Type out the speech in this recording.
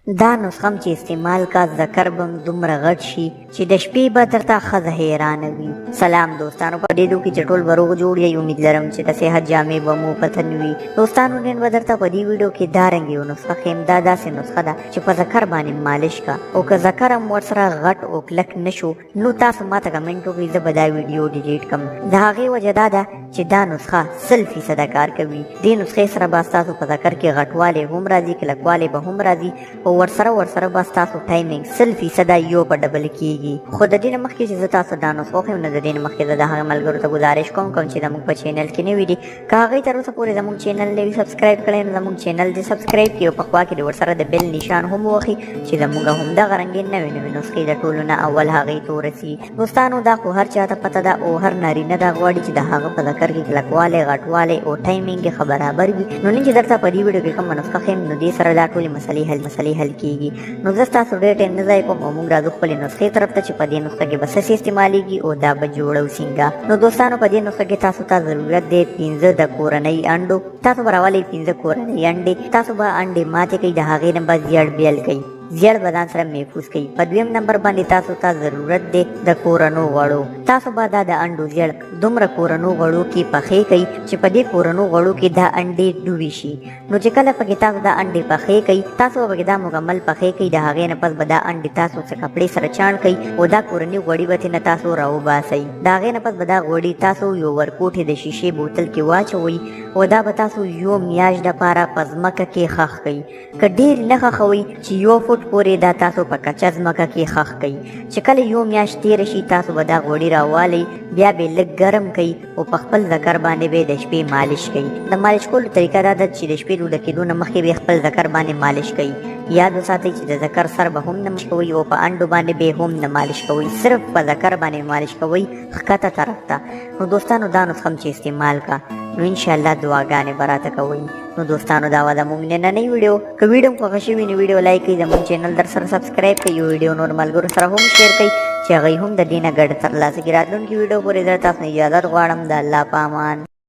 دا نسخه چې استعمال کا ذکر بم دومره غټ شي چې د شپې به درته ښځه حیرانه وي. سلام دوستانو، په دې کې چې ټول به روغ جوړ یې. امید لرم چې د صحت جامې به مو پتن وي. دوستانو نن به درته په دې ویډیو کې دا رنګ یو نسخه ښیم. دا داسې نسخه ده چې په ذکر باندې مالش کا، او که ذکر هم ورسره غټ او کلک نشو نو تاسو ماته کمنټ وکړئ، زه به دا ویډیو ډیلیټ کړم. د هغې وجه دا ده چې دا نسخه 100% کار کوي. دې نسخې سره به ستاسو په ذکر کې غټوالی هم راځي، کلکوالی به هم راځي، او ورسره به ستاسو ټایمینګ 100% یو په ډبل کېږي. خو د دې نه مخکې چې زه تاسو دا نسخه وښیم نو د دې نه مخکې زه د هغه ملګرو ته ګزارش کوم چې زموږ په چینل کې نوي دي، که هغوی تر اوسه پورې زموږ چینل نه وي سبسکرایب کړی نو زموږ چینل دې سبسکرایب کړي، او په خوا کې د ورسره د بیل نشان هم ووهئ چې زموږ همدغه رنګین نوې نسخې د ټولو نه اول هغې ته ورسي. دوستانو دا خو هر چاته پته ده، او هر نارینه دا غواړي چې د هغه په ذکر کې کلکوالی، غټوالی او ټایمینګ یې ښه برابر وي. نو نن چې درته په دې ویډیو کې کومه نسخه ښیم نو دې سره دا ټولې مسلې حل کېږي. نو زه ستاسو ډېر ټایم نه ضایع کوم او موږ راځو خپلې نسخې طرف ته چې په دې نسخه کې به څه استعمالیږي او دا به جوړه او سینګه. نو دوستانو په دې نسخه کې تاسو ته ضرورت دی 15 د کورنۍ انډو. تاسو به راولئ 15 کورنۍ انډې. تاسو به انډې ماتې کوئ، د هغې نه به زیړ بیل کوئ، زیړ به ځان سره محفوظ کوي. په دویم نمبر باندې تاسو ته ضرورت دی د کورنو غوړو. تاسو به دا د انډو زیړ دومره کورنو غوړو کې پخې کوئ چې په دې کورنو غوړو کې دا انډې ډوبې شي. نو چې کله پکې تاسو دا انډې پخې کوئ، تاسو به پکې دا مکمل پخې کوئ، د هغې نه پس به دا انډې تاسو څه کپړې سره چاڼ کوئ، او دا کورني غوړي به ترېنه تاسو راوباسئ. د هغې نه پس به دا غوړي تاسو یو ورکوټې د شیشې بوتل کې واچوئ، او دا به تاسو یو میاشت دپاره په ځمکه کې ښخ کوئ. که ډېر نه ښخوئ چې 1 فوټ پورې دا تاسو په کچه ځمکه کې ښخ کوئ. چې کله یو میاشت تېره شي تاسو به دا غوړي راوالئ، بیا به یې لږ ګرم کوئ او په خپل ذکر باندې به د شپې مالش کوئ. د مالش کولو طریقه دا ده چې د شپې ډوډه کېدو نه مخکې به خپل ذکر باندې مالش کوئ. یاد وساتئ چې د ذکر سر به هم نه مالش کوئ او په انډو باندې به هم نه مالش کوئ، صرف په ذکر باندې مالش کوئ ښکته طرف ته. نو دوستانو دا نسخه چې استعمال کا نو انشاءالله دعاګانې به راته کوئ. نو دوستانو دا وه زموږ نننۍ ویډیو. که ویډیو مو خوښه شوي نو ویډیو لایک کړئ، زموږ چینل در سره سبسکرایب کړئ، او ویډیو نور ملګرو سره هم شیر کړئ چې هغوی هم د دې نه ګټه ترلاسه کړي. راتلونکي ویډیو پورې زه تاسو نه اجازت غواړم. د الله په امان.